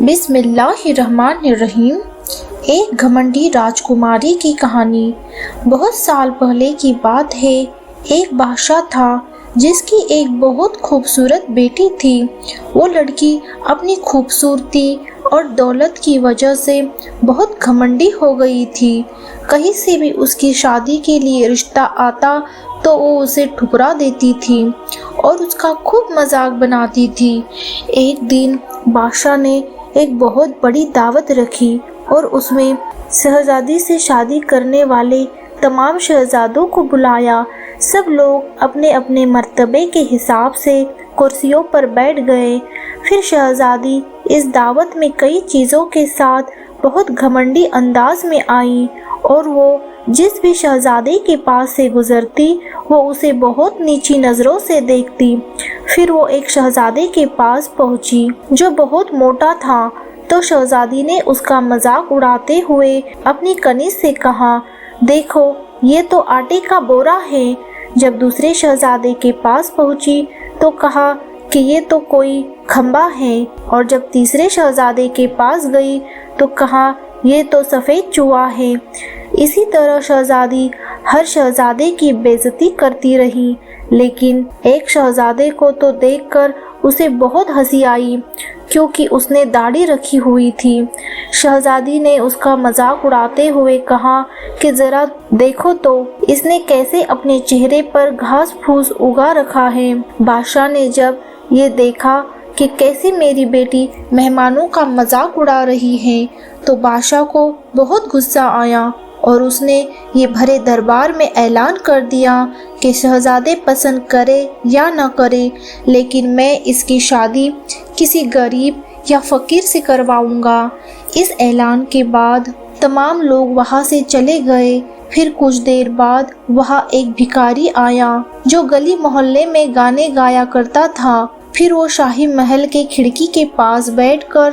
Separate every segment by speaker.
Speaker 1: بسم اللہ الرحمن الرحیم۔ ایک گھمنڈی راجکماری کی کہانی۔ بہت سال پہلے کی بات ہے، ایک بادشاہ تھا جس کی ایک بہت خوبصورت بیٹی تھی۔ وہ لڑکی اپنی خوبصورتی اور دولت کی وجہ سے بہت گھمنڈی ہو گئی تھی۔ کہیں سے بھی اس کی شادی کے لیے رشتہ آتا تو وہ اسے ٹھکرا دیتی تھی اور اس کا خوب مذاق بناتی تھی۔ ایک دن بادشاہ نے ایک بہت بڑی دعوت رکھی اور اس میں شہزادی سے شادی کرنے والے تمام شہزادوں کو بلایا۔ سب لوگ اپنے اپنے مرتبے کے حساب سے کرسیوں پر بیٹھ گئے۔ پھر شہزادی اس دعوت میں کئی چیزوں کے ساتھ بہت گھمنڈی انداز میں آئی اور وہ جس بھی شہزادے کے پاس سے گزرتی وہ اسے بہت نیچی نظروں سے دیکھتی۔ پھر وہ ایک شہزادے کے پاس پہنچی جو بہت موٹا تھا، تو شہزادی نے اس کا مذاق اڑاتے ہوئے اپنی کنیز سے کہا، دیکھو یہ تو آٹے کا بورا ہے۔ جب دوسرے شہزادے کے پاس پہنچی تو کہا کہ یہ تو کوئی کھمبا ہے، اور جب تیسرے شہزادے کے پاس گئی تو کہا یہ تو سفید چوہا ہے۔ اسی طرح شہزادی ہر شہزادے کی بے عزتی کرتی رہی، لیکن ایک شہزادے کو تو دیکھ کر اسے بہت ہنسی آئی کیونکہ اس نے داڑھی رکھی ہوئی تھی۔ شہزادی نے اس کا مذاق اڑاتے ہوئے کہا کہ ذرا دیکھو تو اس نے کیسے اپنے چہرے پر گھاس پھوس اگا رکھا ہے۔ بادشاہ نے جب یہ دیکھا کہ کیسے میری بیٹی مہمانوں کا مذاق اڑا رہی ہے تو بادشاہ کو بہت غصہ آیا اور اس نے یہ بھرے دربار میں اعلان کر دیا کہ شہزادے پسند کرے یا نہ کرے، لیکن میں اس کی شادی کسی غریب یا فقیر سے کرواؤں گا۔ اس اعلان کے بعد تمام لوگ وہاں سے چلے گئے۔ پھر کچھ دیر بعد وہاں ایک بھکاری آیا جو گلی محلے میں گانے گایا کرتا تھا۔ پھر وہ شاہی محل کے کھڑکی کے پاس بیٹھ کر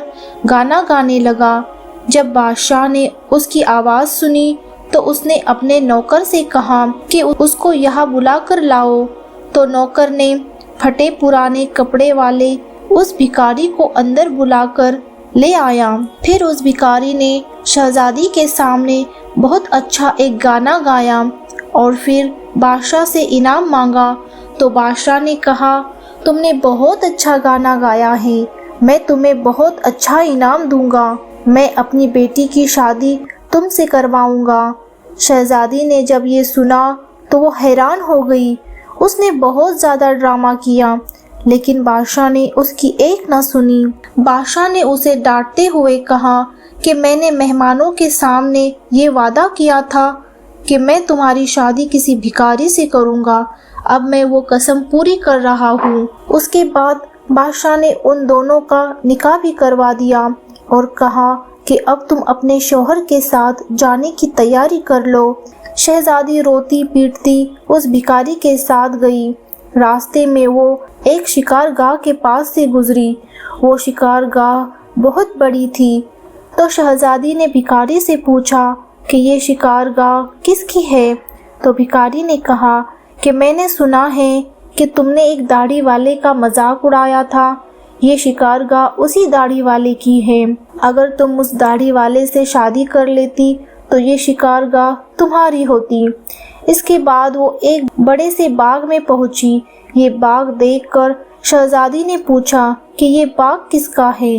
Speaker 1: گانا گانے لگا۔ جب بادشاہ نے اس کی آواز سنی تو اس نے اپنے نوکر سے کہا کہ اس کو یہاں بلا کر لاؤ، تو نوکر نے پھٹے پرانے کپڑے والے اس بھکاری کو اندر بلا کر لے آیا۔ پھر اس بھکاری نے شہزادی کے سامنے بہت اچھا ایک گانا گایا اور پھر بادشاہ سے انعام مانگا، تو بادشاہ نے کہا تم نے بہت اچھا گانا گایا ہے، میں تمہیں بہت اچھا انعام دوں گا، میں اپنی بیٹی کی شادی تم سے کرواؤں گا۔ شہزادی نے جب یہ سنا تو وہ حیران ہو گئی۔ اس نے بہت زیادہ ڈرامہ کیا لیکن بادشاہ نے اس کی ایک نہ سنی۔ بادشاہ نے اسے ڈانٹتے ہوئے کہا کہ میں نے مہمانوں کے سامنے یہ وعدہ کیا تھا کہ میں تمہاری شادی کسی بھکاری سے کروں گا، اب میں وہ قسم پوری کر رہا ہوں۔ اس کے بعد بادشاہ نے ان دونوں کا نکاح بھی کروا دیا اور کہا کہ اب تم اپنے شوہر کے ساتھ جانے کی تیاری کر لو۔ شہزادی روتی پیٹتی اس بھکاری کے ساتھ گئی۔ راستے میں وہ ایک شکار گاہ کے پاس سے گزری۔ وہ شکار گاہ بہت بڑی تھی، تو شہزادی نے بھکاری سے پوچھا کہ یہ شکار گاہ کس کی ہے؟ تو بھکاری نے کہا کہ میں نے سنا ہے کہ تم نے ایک داڑھی والے کا مذاق اڑایا تھا، یہ شکار گاہ اسی داڑھی والے کی ہے۔ اگر تم اس داڑھی والے سے شادی کر لیتی تو یہ شکار گاہ تمہاری ہوتی۔ اس کے بعد وہ ایک بڑے سے باغ میں پہنچی۔ یہ باغ دیکھ کر شہزادی نے پوچھا کہ یہ باغ کس کا ہے؟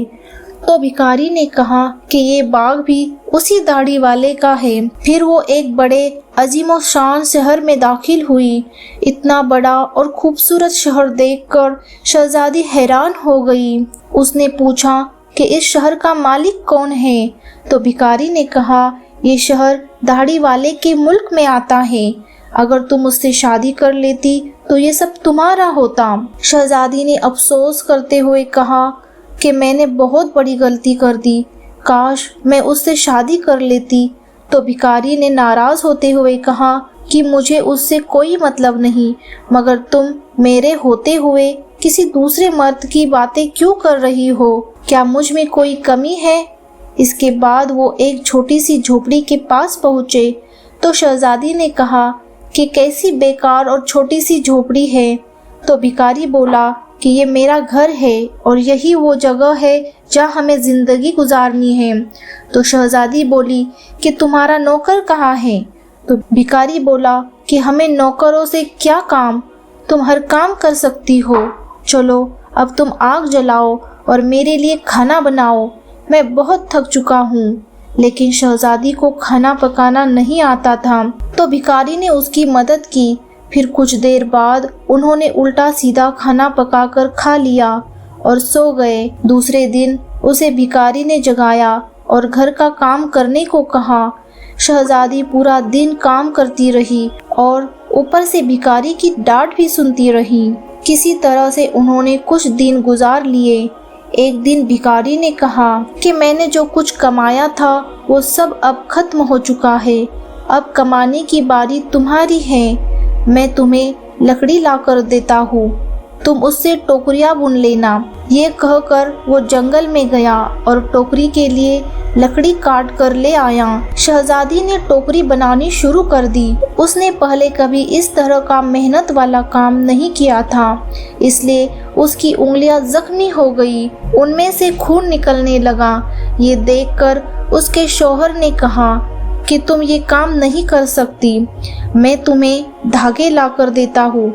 Speaker 1: تو بھکاری نے کہا کہ یہ باغ بھی اسی داڑھی والے کا ہے۔ پھر وہ ایک بڑے عظیم و شان شہر میں داخل ہوئی۔ اتنا بڑا اور خوبصورت شہر دیکھ کر شہزادی حیران ہو گئی۔ اس نے پوچھا کہ اس شہر کا مالک کون ہے؟ تو بھکاری نے کہا یہ شہر داڑھی والے کے ملک میں آتا ہے، اگر تم اس سے شادی کر لیتی تو یہ سب تمہارا ہوتا۔ شہزادی نے افسوس کرتے ہوئے کہا کہ میں نے بہت بڑی غلطی کر دی، کاش میں اس سے شادی کر لیتی۔ تو بھکاری نے ناراض ہوتے ہوئے کہا کہ مجھے اس سے کوئی مطلب نہیں، مگر تم میرے ہوتے ہوئے کسی دوسرے مرد کی باتیں کیوں کر رہی ہو؟ کیا مجھ میں کوئی کمی ہے؟ اس کے بعد وہ ایک چھوٹی سی جھوپڑی کے پاس پہنچے تو شہزادی نے کہا کہ کیسی بیکار اور چھوٹی سی جھوپڑی ہے۔ تو بھکاری بولا کہ یہ میرا گھر ہے اور یہی وہ جگہ ہے جہاں ہمیں زندگی گزارنی ہے۔ تو شہزادی بولی کہ تمہارا نوکر کہاں ہے؟ تو بھکاری بولا کہ ہمیں نوکروں سے کیا کام، تم ہر کام کر سکتی ہو، چلو اب تم آگ جلاؤ اور میرے لیے کھانا بناؤ، میں بہت تھک چکا ہوں۔ لیکن شہزادی کو کھانا پکانا نہیں آتا تھا، تو بھکاری نے اس کی مدد کی۔ پھر کچھ دیر بعد انہوں نے الٹا سیدھا کھانا پکا کر کھا لیا اور سو گئے۔ دوسرے دن اسے بھکاری نے جگایا اور گھر کا کام کرنے کو کہا۔ شہزادی پورا دن کام کرتی رہی اور اوپر سے بھکاری کی ڈانٹ بھی سنتی رہی۔ کسی طرح سے انہوں نے کچھ دن گزار لیے۔ ایک دن بھکاری نے کہا کہ میں نے جو کچھ کمایا تھا وہ سب اب ختم ہو چکا ہے، اب کمانے کی باری تمہاری ہے، میں تمہیں لکڑی لا کر دیتا ہوں، تم اس سے ٹوکریاں بن لینا۔ یہ کہہ کر وہ جنگل میں گیا اور ٹوکری کے لیے لکڑی کاٹ کر لے آیا۔ شہزادی نے ٹوکری بنانی شروع کر دی۔ اس نے پہلے کبھی اس طرح کا محنت والا کام نہیں کیا تھا، اس لیے اس کی انگلیاں زخمی ہو گئی، ان میں سے خون نکلنے لگا۔ یہ دیکھ کر اس کے شوہر نے کہا کہ تم یہ کام نہیں کر سکتی، میں تمہیں دھاگے لا کر دیتا ہوں،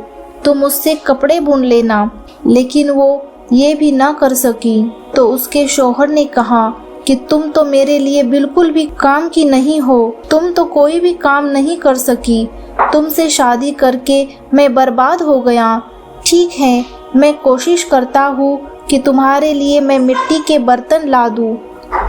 Speaker 1: تم اس سے کپڑے بن لینا۔ لیکن وہ یہ بھی نہ کر سکی۔ تو اس کے شوہر نے کہا کہ تم تو میرے لیے بالکل بھی کام کی نہیں ہو، تم تو کوئی بھی کام نہیں کر سکی، تم سے شادی کر کے میں برباد ہو گیا۔ ٹھیک ہے، میں کوشش کرتا ہوں کہ تمہارے لیے میں مٹی کے برتن لا دوں،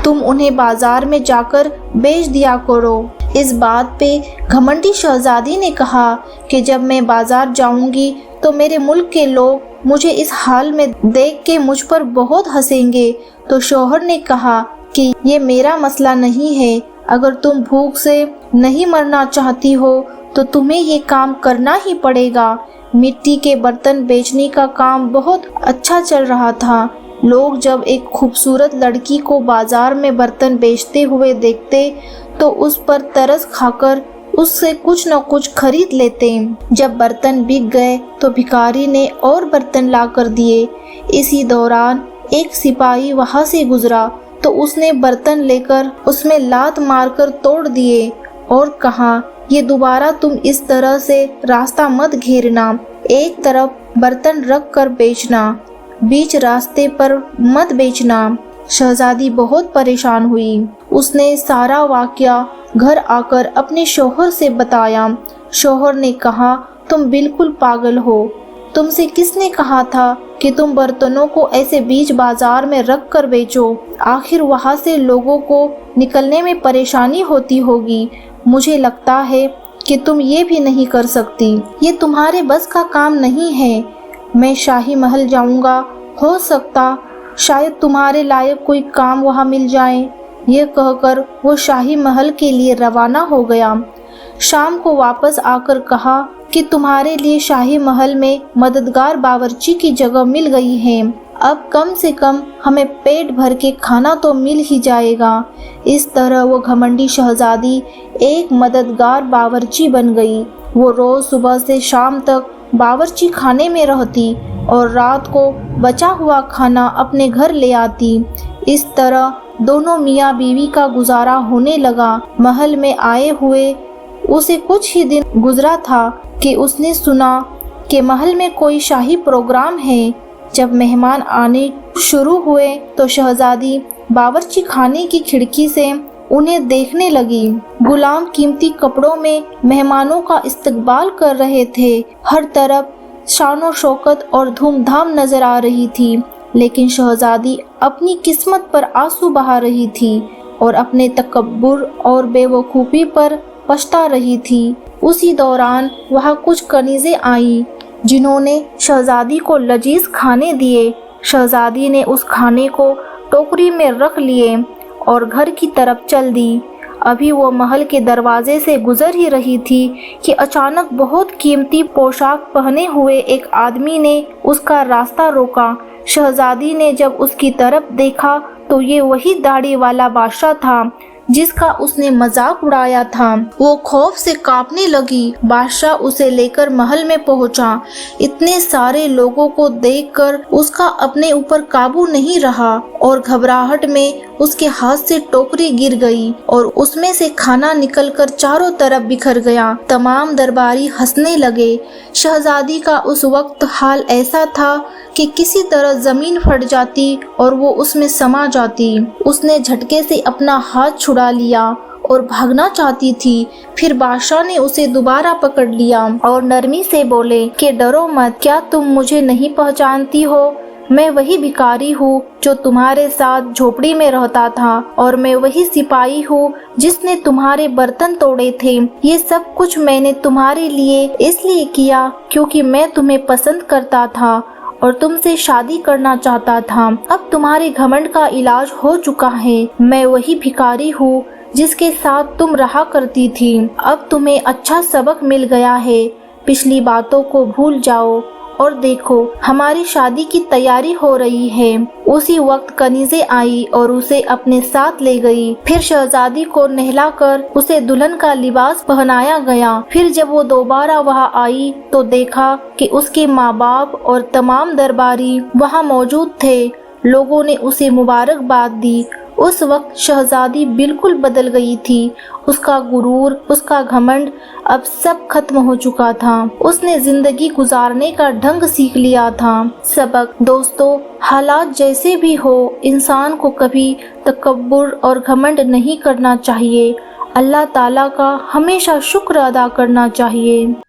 Speaker 1: تم انہیں بازار میں جا کر بیچ دیا کرو۔ اس بات پہ گھمنڈی شہزادی نے کہا کہ جب میں بازار جاؤں گی تو میرے ملک کے لوگ مجھے اس حال میں دیکھ کے مجھ پر بہت ہنسیں گے۔ تو شوہر نے کہا کہ یہ میرا مسئلہ نہیں ہے، اگر تم بھوک سے نہیں مرنا چاہتی ہو تو تمہیں یہ کام کرنا ہی پڑے گا۔ مٹی کے برتن بیچنے کا کام بہت اچھا چل رہا تھا۔ لوگ جب ایک خوبصورت لڑکی کو بازار میں برتن بیچتے ہوئے دیکھتے تو اس پر ترس کھا کر اس سے کچھ نہ کچھ خرید لیتے۔ جب برتن بک گئے تو بھکاری نے اور برتن لا کر دیے۔ اسی دوران ایک سپاہی وہاں سے گزرا تو اس نے برتن لے کر اس میں لات مار کر توڑ دیے اور کہا، یہ دوبارہ تم اس طرح سے راستہ مت گھیرنا، ایک طرف برتن رکھ کر بیچنا، بیچ راستے پر مت بیچنا۔ شہزادی بہت پریشان ہوئی۔ اس نے سارا واقعہ گھر آ کر اپنے شوہر سے بتایا۔ شوہر نے کہا، تم بالکل پاگل ہو، تم سے کس نے کہا تھا کہ تم برتنوں کو ایسے بیچ بازار میں رکھ کر بیچو؟ آخر وہاں سے لوگوں کو نکلنے میں پریشانی ہوتی ہوگی، مجھے لگتا ہے کہ تم یہ بھی نہیں کر سکتی، یہ تمہارے بس کا کام نہیں ہے۔ میں شاہی محل جاؤں گا، ہو سکتا شاید تمہارے لائق کوئی کام وہاں مل جائے۔ یہ کہہ کر وہ شاہی محل کے لیے روانہ ہو گیا۔ شام کو واپس آ کر کہا کہ تمہارے لیے شاہی محل میں مددگار باورچی کی جگہ مل گئی ہے، اب کم سے کم ہمیں پیٹ بھر کے کھانا تو مل ہی جائے گا۔ اس طرح وہ گھمنڈی شہزادی ایک مددگار باورچی بن گئی۔ وہ روز صبح سے شام تک باورچی خانے میں رہتی اور رات کو بچا ہوا کھانا اپنے گھر لے آتی۔ اس طرح دونوں میاں بیوی کا گزارا ہونے لگا۔ محل میں آئے ہوئے اسے کچھ ہی دن گزرا تھا کہ اس نے سنا کہ محل میں کوئی شاہی پروگرام ہے۔ جب مہمان آنے شروع ہوئے تو شہزادی باورچی خانے کی کھڑکی سے انہیں دیکھنے لگی۔ غلام قیمتی کپڑوں میں مہمانوں کا استقبال کر رہے تھے، ہر طرف شان و شوکت اور دھوم دھام نظر آ رہی تھی، لیکن شہزادی اپنی قسمت پر آنسو بہا رہی تھی اور اپنے تکبر اور بے وقوفی پر پچھتا رہی تھی۔ اسی دوران وہاں کچھ کنیزیں آئیں جنہوں نے شہزادی کو لذیذ کھانے دیے۔ شہزادی نے اس کھانے کو ٹوکری میں رکھ لیے اور گھر کی طرف چل دی۔ ابھی وہ محل کے دروازے سے گزر ہی رہی تھی کہ اچانک بہت قیمتی پوشاک پہنے ہوئے ایک آدمی نے اس کا راستہ روکا۔ شہزادی نے جب اس کی طرف دیکھا تو یہ وہی داڑھی والا بادشاہ تھا جس کا اس نے مذاق اڑایا تھا وہ خوف سے کانپنے لگی۔ بادشاہ اسے لے کر محل میں پہنچا۔ اتنے سارے لوگوں کو دیکھ کر اس کا اپنے اوپر قابو نہیں رہا اور گھبراہٹ میں اس کے ہاتھ سے ٹوکری گر گئی اور اس میں سے کھانا نکل کر چاروں طرف بکھر گیا۔ تمام درباری ہنسنے لگے۔ شہزادی کا اس وقت حال ایسا تھا کہ کسی طرح زمین پھٹ جاتی اور وہ اس میں سما جاتی۔ اس نے جھٹکے سے اپنا ہاتھ چھڑا لیا اور بھاگنا چاہتی تھی۔ پھر بادشاہ نے اسے دوبارہ پکڑ لیا اور نرمی سے بولے کہ ڈرو مت، کیا تم مجھے نہیں پہچانتی ہو؟ میں وہی بھکاری ہوں جو تمہارے ساتھ جھوپڑی میں رہتا تھا، اور میں وہی سپاہی ہوں جس نے تمہارے برتن توڑے تھے۔ یہ سب کچھ میں نے تمہارے لیے اس لیے کیا کیونکہ میں تمہیں پسند کرتا تھا اور تم سے شادی کرنا چاہتا تھا۔ اب تمہارے گھمنڈ کا علاج ہو چکا ہے۔ میں وہی بھکاری ہوں جس کے ساتھ تم رہا کرتی تھی۔ اب تمہیں اچھا سبق مل گیا ہے۔ پچھلی باتوں کو بھول جاؤ اور دیکھو ہماری شادی کی تیاری ہو رہی ہے۔ اسی وقت کنیزیں آئی اور اسے اپنے ساتھ لے گئی۔ پھر شہزادی کو نہلا کر اسے دلہن کا لباس پہنایا گیا۔ پھر جب وہ دوبارہ وہاں آئی تو دیکھا کہ اس کے ماں باپ اور تمام درباری وہاں موجود تھے۔ لوگوں نے اسے مبارکباد دی۔ اس وقت شہزادی بالکل بدل گئی تھی۔ اس کا غرور، اس کا گھمنڈ اب سب ختم ہو چکا تھا۔ اس نے زندگی گزارنے کا ڈھنگ سیکھ لیا تھا۔ سبق دوستو، حالات جیسے بھی ہو، انسان کو کبھی تکبر اور گھمنڈ نہیں کرنا چاہیے۔ اللہ تعالیٰ کا ہمیشہ شکر ادا کرنا چاہیے۔